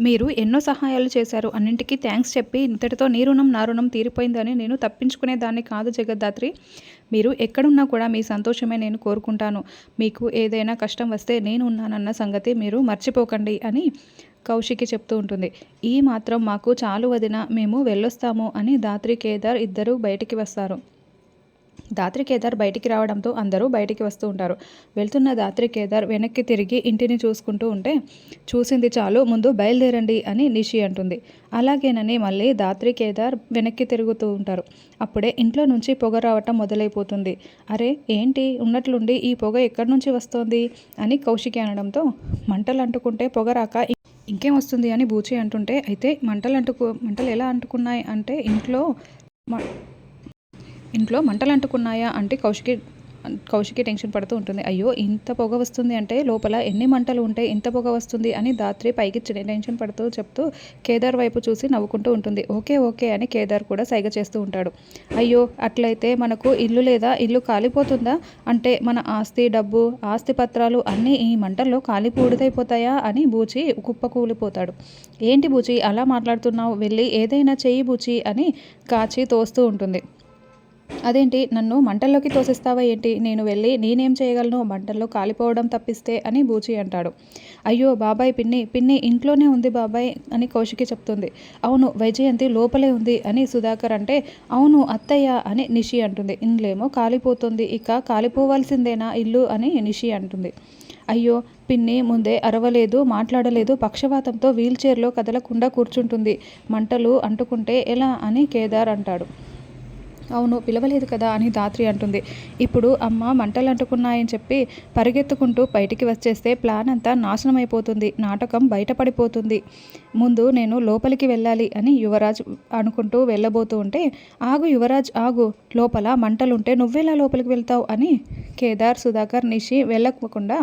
మీరు ఎన్నో సహాయాలు చేశారు. అన్నింటికి థ్యాంక్స్ చెప్పి ఇంతటితో నీ రుణం నా రుణం తీరిపోయిందని నేను తప్పించుకునేదాన్ని కాదు జగద్ధాత్రి. మీరు ఎక్కడున్నా కూడా మీ సంతోషమే నేను కోరుకుంటాను. మీకు ఏదైనా కష్టం వస్తే నేను ఉన్నానన్న సంగతి మీరు మర్చిపోకండి అని కౌశికి చెప్తూ ఉంటుంది. ఈ మాత్రం మాకు చాలు వదిన, మేము వెళ్ళొస్తాము అని ధాత్రి, కేదార్ ఇద్దరూ బయటికి వస్తారు. ధాత్రి, కేదార్ బయటికి రావడంతో అందరూ బయటికి వస్తూ ఉంటారు. వెళ్తున్న ధాత్రి, కేదార్ వెనక్కి తిరిగి ఇంటిని చూసుకుంటూ ఉంటే, చూసింది చాలు ముందు బయలుదేరండి అని నిషి అంటుంది. అలాగేనని మళ్ళీ ధాత్రి, కేదార్ వెనక్కి తిరుగుతూ ఉంటారు. అప్పుడే ఇంట్లో నుంచి పొగ రావటం మొదలైపోతుంది. అరే ఏంటి ఉన్నట్లుండి ఈ పొగ ఎక్కడి నుంచి వస్తోంది అని కౌశికి అనడంతో, మంటలు అంటుకుంటే పొగ రాక ఇంకేం వస్తుంది అని బూచి అంటుంటే, అయితే మంటలు ఎలా అంటుకున్నాయి అంటే ఇంట్లో మంటలు అంటుకున్నాయా అంటే కౌశికి టెన్షన్ పడుతూ ఉంటుంది. అయ్యో ఇంత పొగ వస్తుంది అంటే లోపల ఎన్ని మంటలు ఉంటే ఇంత పొగ వస్తుంది అని ధాత్రి పైకి టెన్షన్ పడుతూ చెప్తూ కేదార్ వైపు చూసి నవ్వుకుంటూ ఉంటుంది. ఓకే ఓకే అని కేదార్ కూడా సైగ చేస్తూ ఉంటాడు. అయ్యో అట్లయితే మనకు ఇల్లు లేదా ఇల్లు కాలిపోతుందా? అంటే మన ఆస్తి, డబ్బు, ఆస్తి పత్రాలు అన్నీ ఈ మంటల్లో కాలిపూడిదైపోతాయా అని బూచి కుప్పకూలిపోతాడు. ఏంటి బూచి అలా మాట్లాడుతున్నావు? వెళ్ళి ఏదైనా చెయ్యి బూచి అని కాచి తోస్తూ ఉంటుంది. అదేంటి నన్ను మంటల్లోకి తోసేస్తావా ఏంటి? నేను వెళ్ళి నేనేం చేయగలను మంటల్లో కాలిపోవడం తప్పిస్తే అని బూచి అంటాడు. అయ్యో బాబాయ్, పిన్ని ఇంట్లోనే ఉంది బాబాయ్ అని కౌశికి చెప్తుంది. అవును వైజయంతి లోపలే ఉంది అని సుధాకర్ అంటే, అవును అత్తయ్య అని నిషి అంటుంది. ఇండ్లేమో కాలిపోతుంది, ఇక కాలిపోవాల్సిందేనా ఇల్లు అని నిషి అంటుంది. అయ్యో పిన్ని ముందే అరవలేదు, మాట్లాడలేదు, పక్షవాతంతో వీల్ చైర్లో కదలకుండా కూర్చుంటుంది, మంటలు అంటుకుంటే ఎలా అని కేదార్ అంటాడు. అవును పిలవలేదు కదా అని ధాత్రి అంటుంది. ఇప్పుడు అమ్మ మంటలు అంటుకున్నాయని చెప్పి పరిగెత్తుకుంటూ బయటికి వచ్చేస్తే ప్లాన్ అంతా నాశనం అయిపోతుంది, నాటకం బయటపడిపోతుంది. ముందు నేను లోపలికి వెళ్ళాలి అని యువరాజ్ అనుకుంటూ వెళ్ళబోతూ ఉంటే, ఆగు యువరాజ్ ఆగు, లోపల మంటలుంటే నువ్వెలా లోపలికి వెళ్తావు అని కేదార్, సుధాకర్, నిషి వెళ్ళకుండా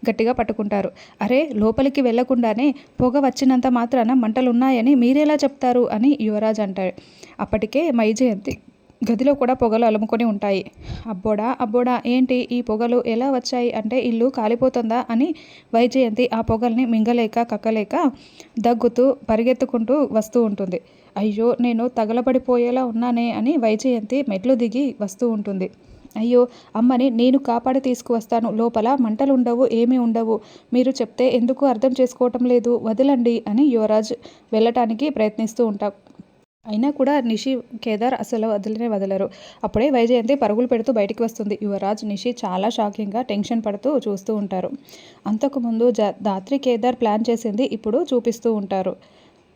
గట్టిగా పట్టుకుంటారు. అరే లోపలికి వెళ్లకుండానే పొగ వచ్చినంత మాత్రాన మంటలున్నాయని మీరెలా చెప్తారు అని యువరాజ్ అంటారు. అప్పటికే వైజయంతి గదిలో కూడా పొగలు అలుముకొని ఉంటాయి. అబ్బోడా ఏంటి ఈ పొగలు ఎలా వచ్చాయి అంటే ఇల్లు కాలిపోతుందా అని వైజయంతి ఆ పొగల్ని మింగలేక కక్కలేక దగ్గుతూ పరిగెత్తుకుంటూ వస్తూ ఉంటుంది. అయ్యో నేను తగలబడిపోయేలా ఉన్నానే అని వైజయంతి మెట్లు దిగి వస్తూ ఉంటుంది. అయ్యో అమ్మని నేను కాపాడి తీసుకువస్తాను, లోపల మంటలు ఉండవు, ఏమీ ఉండవు, మీరు చెప్తే ఎందుకు అర్థం చేసుకోవటం లేదు, వదలండి అని యువరాజ్ వెళ్ళటానికి ప్రయత్నిస్తూ ఉంటాం. అయినా కూడా నిషి, కేదార్ అసలు వదలరు. అప్పుడే వైజయంతి పరుగులు పెడుతూ బయటికి వస్తుంది. యువరాజ్, నిషి చాలా షాకింగ్గా టెన్షన్ పడుతూ చూస్తూ ఉంటారు. అంతకుముందు ధాత్రి, కేదార్ ప్లాన్ చేసింది ఇప్పుడు చూపిస్తూ ఉంటారు.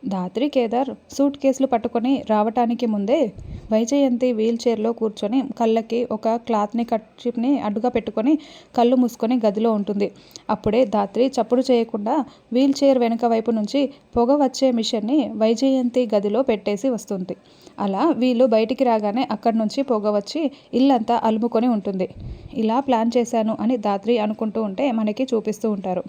ధాత్రి, కేదార్ సూట్ కేసులు పట్టుకొని రావటానికి ముందే వైజయంతి వీల్ చైర్లో కూర్చొని కళ్ళకి ఒక క్లాత్ని కర్చీఫ్ని అడ్డుగా పెట్టుకొని కళ్ళు మూసుకొని గదిలో ఉంటుంది. అప్పుడే ధాత్రి చప్పుడు చేయకుండా వీల్ చైర్ వెనుక వైపు నుంచి పొగ వచ్చే మిషన్ని వైజయంతి గదిలో పెట్టేసి వస్తుంది. అలా వీళ్ళు బయటికి రాగానే అక్కడి నుంచి పొగ వచ్చి ఇల్లంతా అలుముకొని ఉంటుంది. ఇలా ప్లాన్ చేశాను అని ధాత్రి అనుకుంటూ ఉంటే మనకి చూపిస్తూ ఉంటారు.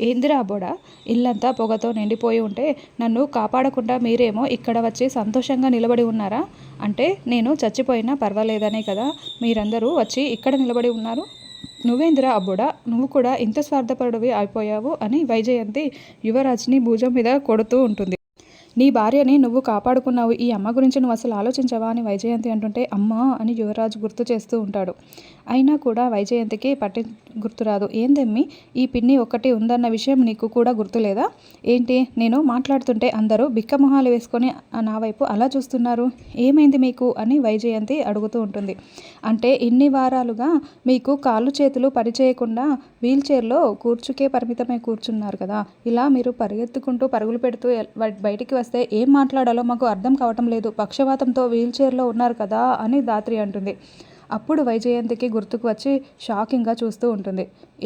ఏందిరా బోడా, ఇల్లంతా పొగతో నిండిపోయి ఉంటే నన్ను కాపాడకుండా మీరేమో ఇక్కడ వచ్చి సంతోషంగా నిలబడి ఉన్నారా? అంటే నేను చచ్చిపోయినా పర్వాలేదనే కదా మీరందరూ వచ్చి ఇక్కడ నిలబడి ఉన్నారు? నువ్వేందిరా అబ్బోడా, నువ్వు కూడా ఇంత స్వార్థపరుడివి అయిపోయావు అని వైజయంతి యువరాజ్ని భుజం మీద కొడుతూ ఉంటుంది. నీ భార్యని నువ్వు కాపాడుకున్నావు, ఈ అమ్మ గురించి నువ్వు అసలు ఆలోచించవా అని వైజయంతి అంటుంటే, అమ్మా అని యువరాజ్ గుర్తు చేస్తూ ఉంటాడు. అయినా కూడా వైజయంతికి గుర్తురాదు. ఏందమ్మి ఈ పిన్ని ఒక్కటి ఉందన్న విషయం నీకు కూడా గుర్తులేదా? ఏంటి నేను మాట్లాడుతుంటే అందరూ బిక్క మొహాలు వేసుకొని నా వైపు అలా చూస్తున్నారు, ఏమైంది మీకు అని వైజయంతి అడుగుతూ ఉంటుంది. అంటే ఇన్ని వారాలుగా మీకు కాళ్ళు చేతులు పనిచేయకుండా వీల్ చైర్లో కూర్చుకే పరిమితమై కూర్చున్నారు కదా, ఇలా మీరు పరిగెత్తుకుంటూ పరుగులు పెడుతూ బయటికి వస్తే ఏం మాట్లాడాలో మాకు అర్థం కావటం లేదు, పక్షవాతంతో వీల్ చైర్లో ఉన్నారు కదా అని ధాత్రి అంటుంది. అప్పుడు వైజయంతికి గుర్తుకు వచ్చి షాకింగ్గా చూస్తూ ఉంటుంది.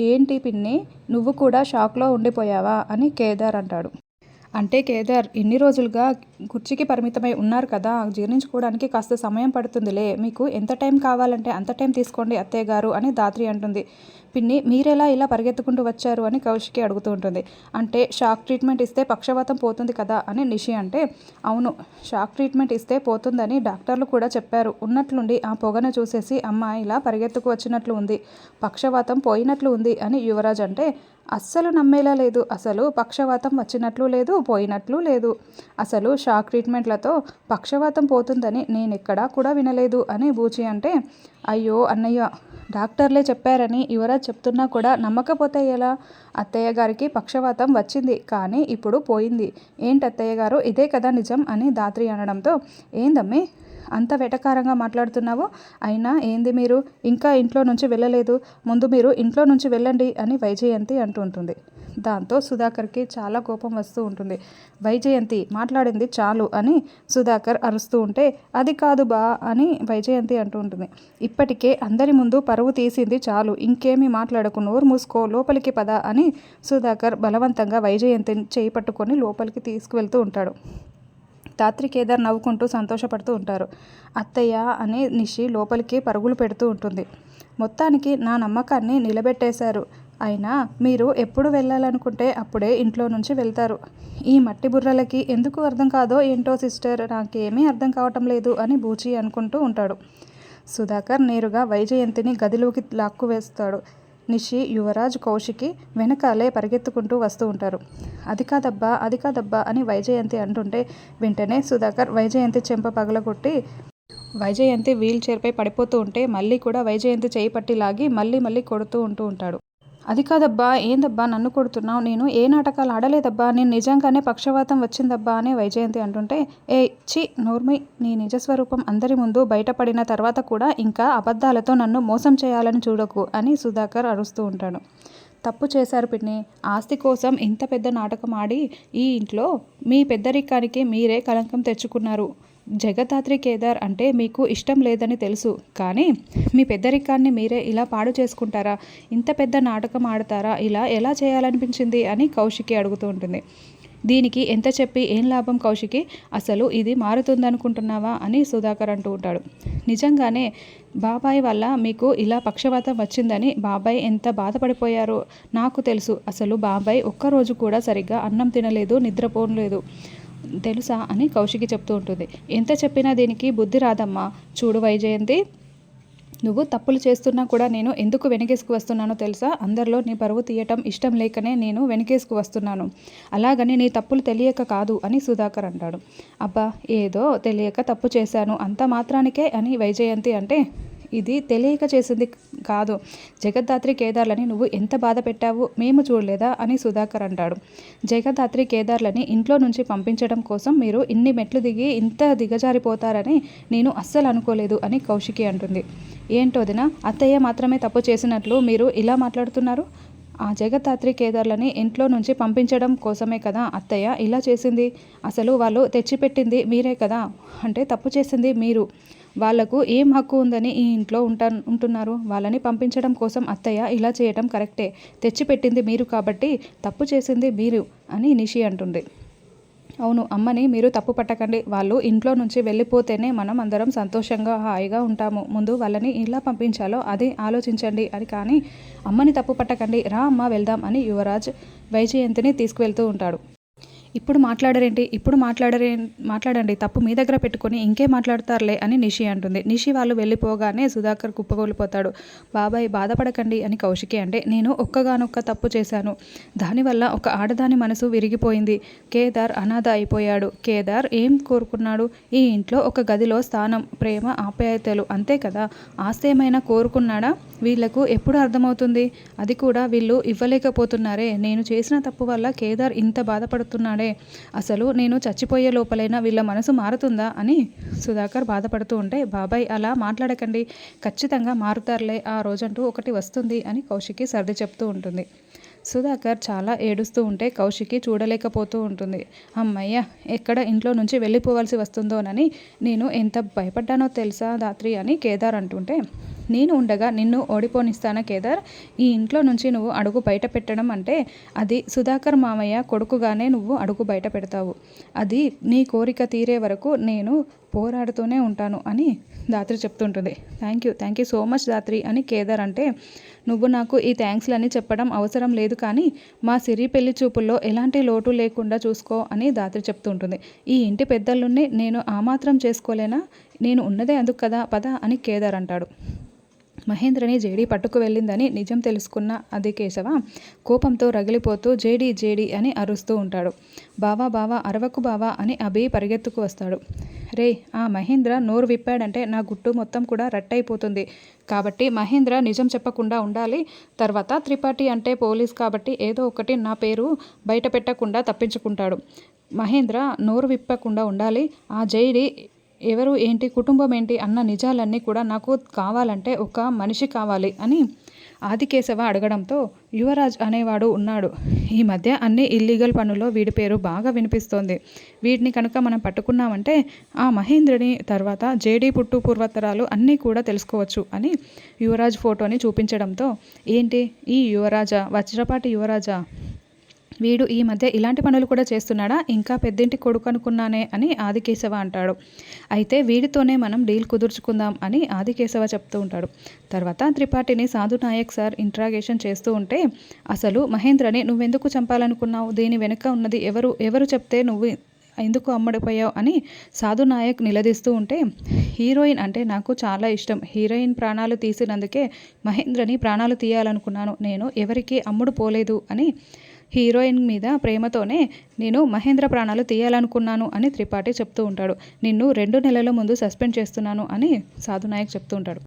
ఏంటి పిన్ని నువ్వు కూడా షాక్లో ఉండిపోయావా అని కేదార్ అంటాడు. అంటే కేదార్ ఇన్ని రోజులుగా కుర్చీకి పరిమితమై ఉన్నారు కదా, జీర్ణించుకోవడానికి కాస్త సమయం పడుతుందిలే, మీకు ఎంత టైం కావాలంటే అంత టైం తీసుకోండి అత్తయ్య గారు అని ధాత్రి అంటుంది. పిన్ని మీరెలా ఇలా పరిగెత్తుకుంటూ వచ్చారు అని కౌశికి అడుగుతూ ఉంటుంది. అంటే షాక్ ట్రీట్మెంట్ ఇస్తే పక్షవాతం పోతుంది కదా అని నిషి అంటే, అవును షాక్ ట్రీట్మెంట్ ఇస్తే పోతుందని డాక్టర్లు కూడా చెప్పారు, ఉన్నట్లుండి ఆ పొగను చూసేసి అమ్మ ఇలా పరిగెత్తుకు వచ్చినట్లు ఉంది, పక్షవాతం పోయినట్లు ఉంది అని యువరాజ్ అంటే, అస్సలు నమ్మేలా లేదు. అసలు పక్షవాతం వచ్చినట్లు లేదు, పోయినట్లు లేదు. అసలు షాక్ ట్రీట్మెంట్లతో పక్షవాతం పోతుందని నేనెక్కడా కూడా వినలేదు అని బూచి అంటే, అయ్యో అన్నయ్య, డాక్టర్లే చెప్పారని యువరాజ్ చెప్తున్నా కూడా నమ్మకపోతే ఎలా? అత్తయ్య గారికి పక్షవాతం వచ్చింది, కానీ ఇప్పుడు పోయింది. ఏంటత్తయ్య గారు, ఇదే కదా నిజం అని ధాత్రి అనడంతో, ఏందమ్మి అంత వెటకారంగా మాట్లాడుతున్నావు? అయినా ఏంది మీరు ఇంకా ఇంట్లో నుంచి వెళ్ళలేదు? ముందు మీరు ఇంట్లో నుంచి వెళ్ళండి అని వైజయంతి అంటుంటుంది. దాంతో సుధాకర్కి చాలా కోపం వస్తూ ఉంటుంది. వైజయంతి మాట్లాడింది చాలు అని సుధాకర్ అరుస్తూ ఉంటే, అది కాదు బా అని వైజయంతి అంటూ ఉంటుంది. ఇప్పటికే అందరి ముందు పరువు తీసింది చాలు, ఇంకేమీ మాట్లాడకు, నోరు మూసుకో, లోపలికి పద అని సుధాకర్ బలవంతంగా వైజయంతిని చేయి పట్టుకొని లోపలికి తీసుకువెళ్తూ ఉంటాడు. ధాత్రి కేదార్ నవ్వుకుంటూ సంతోషపడుతూ ఉంటారు. అత్తయ్య అనే నిషి లోపలికి పరుగులు పెడుతూ ఉంటుంది. మొత్తానికి నా నమ్మకాన్ని నిలబెట్టేశారు. అయినా మీరు ఎప్పుడు వెళ్ళాలనుకుంటే అప్పుడే ఇంట్లో నుంచి వెళ్తారు. ఈ మట్టి బుర్రలకి ఎందుకు అర్థం కాదో ఏంటో సిస్టర్, నాకేమీ అర్థం కావటం లేదు అని బూచి అనుకుంటూ ఉంటాడు. సుధాకర్ నేరుగా వైజయంతిని గదిలోకి లాక్కు వేస్తాడు. నిషి, యువరాజ్, కౌశికి వెనకాలే పరిగెత్తుకుంటూ వస్తూ ఉంటారు. అది కాదబ్బా అని వైజయంతి అంటుంటే వెంటనే సుధాకర్ వైజయంతి చెంప పగలగొట్టి వైజయంతి వీల్ చైర్పై పడిపోతూ ఉంటే మళ్ళీ కూడా వైజయంతి చేయి పట్టి లాగి మళ్ళీ కొడుతూ ఉంటాడు. అది కాదబ్బా, ఏందబ్బా నన్ను కొడుతున్నావు? నేను ఏ నాటకాలు ఆడలేదబ్బా, నేను నిజంగానే పక్షవాతం వచ్చిందబ్బా అని వైజయంతి అంటుంటే, ఏ చి నోర్మై, నీ నిజస్వరూపం అందరి ముందు బయటపడిన తర్వాత కూడా ఇంకా అబద్ధాలతో నన్ను మోసం చేయాలని చూడకు అని సుధాకర్ అరుస్తూ ఉంటాడు. తప్పు చేశారు పిన్ని, ఆస్తి కోసం ఇంత పెద్ద నాటకం ఆడి ఈ ఇంట్లో మీ పెద్దరికానికి మీరే కళంకం తెచ్చుకున్నారు. జగదాత్రి కేదార్ అంటే మీకు ఇష్టం లేదని తెలుసు, కానీ మీ పెద్దరికాన్ని మీరే ఇలా పాడు చేసుకుంటారా? ఇంత పెద్ద నాటకం ఆడతారా? ఇలా ఎలా చేయాలనిపించింది అని కౌశికి అడుగుతూ ఉంటుంది. దీనికి ఎంత చెప్పి ఏం లాభం కౌశికి, అసలు ఇది మారుతుందనుకుంటున్నావా అని సుధాకర్ అంటూ ఉంటాడు. నిజంగానే బాబాయ్ వల్ల మీకు ఇలా పక్షవాతం వచ్చిందని బాబాయ్ ఎంత బాధపడిపోయారో నాకు తెలుసు. అసలు బాబాయ్ ఒక్కరోజు కూడా సరిగ్గా అన్నం తినలేదు, నిద్రపోలేదు తెలుసా అని కౌశికి చెప్తూ ఉంటుంది. ఎంత చెప్పినా దీనికి బుద్ధి రాదమ్మా. చూడు వైజయంతి, నువ్వు తప్పులు చేస్తున్నా కూడా నేను ఎందుకు వెనకేసుకు వస్తున్నానో తెలుసా? అందరిలో నీ పరువు తీయటం ఇష్టం లేకనే నేను వెనకేసుకు వస్తున్నాను, అలాగని నీ తప్పులు తెలియక కాదు అని సుధాకర్ అంటాడు. అబ్బా, ఏదో తెలియక తప్పు చేశాను అంత మాత్రానికే అని వైజయంతి అంటే, ఇది తెలియక చేసింది కాదు, జగద్ధాత్రి కేదార్లని నువ్వు ఎంత బాధ పెట్టావు మేము చూడలేదా అని సుధాకర్ అంటాడు. జగద్ధాత్రి కేదార్లని ఇంట్లో నుంచి పంపించడం కోసం మీరు ఇన్ని మెట్లు దిగి ఇంత దిగజారిపోతారని నేను అస్సలు అనుకోలేదు అని కౌశికి అంటుంది. ఏంటోదినా, అత్తయ్య మాత్రమే తప్పు చేసినట్లు మీరు ఇలా మాట్లాడుతున్నారు? ఆ జగద్ధాత్రి కేదార్లని ఇంట్లో నుంచి పంపించడం కోసమే కదా అత్తయ్య ఇలా చేసింది. అసలు వాళ్ళు తెచ్చిపెట్టింది మీరే కదా, అంటే తప్పు చేసింది మీరు. వాళ్లకు ఏం హక్కు ఉందని ఈ ఇంట్లో ఉంటున్నారు? వాళ్ళని పంపించడం కోసం అత్తయ్య ఇలా చేయటం కరెక్టే. తెచ్చిపెట్టింది మీరు కాబట్టి తప్పు చేసింది మీరు అని నిషి అంటుంది. అవును, అమ్మని మీరు తప్పు పట్టకండి. వాళ్ళు ఇంట్లో నుంచి వెళ్ళిపోతేనే మనం అందరం సంతోషంగా హాయిగా ఉంటాము. ముందు వాళ్ళని ఇలా పంపించాలో అది ఆలోచించండి అని, కానీ అమ్మని తప్పు పట్టకండి. రా అమ్మ వెళ్దాం అని యువరాజ్ వైజయంతిని తీసుకువెళ్తూ ఉంటాడు. ఇప్పుడు మాట్లాడండి, తప్పు మీ దగ్గర పెట్టుకొని ఇంకేం మాట్లాడతారులే అని నిషి అంటుంది. నిషి వాళ్ళు వెళ్ళిపోగానే సుధాకర్ కుప్పకూలిపోతాడు. బాబాయ్ బాధపడకండి అని కౌశికి అంటే, నేను ఒక్కగానొక్క తప్పు చేశాను, దానివల్ల ఒక ఆడదాని మనసు విరిగిపోయింది. కేదార్ అనాథ అయిపోయాడు. కేదార్ ఏం కోరుకున్నాడు? ఈ ఇంట్లో ఒక గదిలో స్థానం, ప్రేమ, ఆప్యాయతలు, అంతే కదా. ఆస్తి ఏమైనా కోరుకున్నాడా? వీళ్లకు ఎప్పుడు అర్థమవుతుంది? అది కూడా వీళ్ళు ఇవ్వలేకపోతున్నారే. నేను చేసిన తప్పు వల్ల కేదార్ ఇంత బాధపడుతున్నాడే. అసలు నేను చచ్చిపోయే లోపలైనా వీళ్ళ మనసు మారుతుందా అని సుధాకర్ బాధపడుతూ ఉంటే, బాబాయ్ అలా మాట్లాడకండి, ఖచ్చితంగా మారుతారులే, ఆ రోజంటూ ఒకటి వస్తుంది అని కౌశికి సర్ది చెప్తూ ఉంటుంది. సుధాకర్ చాలా ఏడుస్తూ ఉంటే కౌశికి చూడలేకపోతూ ఉంటుంది. అమ్మయ్య, ఎక్కడ ఇంట్లో నుంచి వెళ్ళిపోవాల్సి వస్తుందోనని నేను ఎంత భయపడ్డానో తెలుసా ధాత్రి అని కేదార్ అంటుంటే, నేను ఉండగా నిన్ను ఓడిపోనిస్తానా కేదార్? ఈ ఇంట్లో నుంచి నువ్వు అడుగు బయట పెట్టడం అంటే అది సుధాకర్ మామయ్య కొడుకుగానే నువ్వు అడుగు బయట పెడతావు. అది నీ కోరిక తీరే వరకు నేను పోరాడుతూనే ఉంటాను అని ధాత్రి చెప్తుంటుంది. థ్యాంక్ యూ సో మచ్ ధాత్రి అని కేదార్ అంటే, నువ్వు నాకు ఈ థ్యాంక్స్లని చెప్పడం అవసరం లేదు, కానీ మా సిరి పెళ్లి చూపుల్లో ఎలాంటి లోటు లేకుండా చూసుకో అని ధాత్రి చెప్తుంటుంది. ఈ ఇంటి పెద్దలుని నేను ఆ మాత్రం చేసుకోలేనా? నేను ఉన్నదే అందుకు కదా, పద అని కేదార్ అంటాడు. మహేంద్రని జేడీ పట్టుకు వెళ్ళిందని నిజం తెలుసుకున్న ఆదికేశవ కోపంతో రగిలిపోతూ జేడీ జేడీ అని అరుస్తూ ఉంటాడు. బావా బావా అరవకు బావా అని అభి పరిగెత్తుకు వస్తాడు. రే ఆ మహేంద్ర నోరు విప్పాడంటే నా గుట్టు మొత్తం కూడా రట్టయిపోతుంది. కాబట్టి మహేంద్ర నిజం చెప్పకుండా ఉండాలి. తర్వాత త్రిపాఠి అంటే పోలీస్ కాబట్టి ఏదో ఒకటి నా పేరు బయట పెట్టకుండా తప్పించుకుంటాడు. మహేంద్ర నోరు విప్పకుండా ఉండాలి. ఆ జేడీ ఎవరు ఏంటి కుటుంబం ఏంటి అన్న నిజాలన్నీ కూడా నాకు కావాలంటే ఒక మనిషి కావాలి అని ఆదికేశవ అడగడంతో యువరాజ్ అనేవాడు ఉన్నాడు. ఈ మధ్య అన్ని ఇల్లీగల్ పనుల్లో వీడి పేరు బాగా వినిపిస్తోంది. వీడిని కనుక మనం పట్టుకున్నామంటే ఆ మహేంద్రని తర్వాత జేడీ పుట్టు పూర్వత్తరాలు అన్నీ కూడా తెలుసుకోవచ్చు అని యువరాజ్ ఫోటోని చూపించడంతో ఏంటి ఈ యువరాజా వజ్రపాటి యువరాజా వీడు ఈ మధ్య ఇలాంటి పనులు కూడా చేస్తున్నాడా ఇంకా పెద్దింటి కొడుకు అనుకున్నానే అని ఆదికేశవ అంటాడు. అయితే వీడితోనే మనం డీల్ కుదుర్చుకుందాం అని ఆదికేశవ చెప్తూ ఉంటాడు. తర్వాత త్రిపాఠిని సాధు నాయక్ సార్ ఇంట్రాగేషన్ చేస్తూ ఉంటే అసలు మహేంద్రని నువ్వెందుకు చంపాలనుకున్నావు దీని వెనుక ఉన్నది ఎవరు చెప్తే నువ్వు ఎందుకు అమ్మడిపోయావు అని సాధు నాయక్ నిలదీస్తూ ఉంటే హీరోయిన్ అంటే నాకు చాలా ఇష్టం. హీరోయిన్ ప్రాణాలు తీసినందుకే మహేంద్రని ప్రాణాలు తీయాలనుకున్నాను. నేను ఎవరికి అమ్ముడు పోలేదు అని హీరోయిన్ మీద ప్రేమతోనే నేను మహేంద్ర ప్రాణాలు తీయాలనుకున్నాను అని త్రిపాఠి చెప్తూ ఉంటాడు. నిన్ను 2 నెలల ముందు సస్పెండ్ చేస్తున్నాను అని సాధు నాయక్ చెప్తూ ఉంటాడు.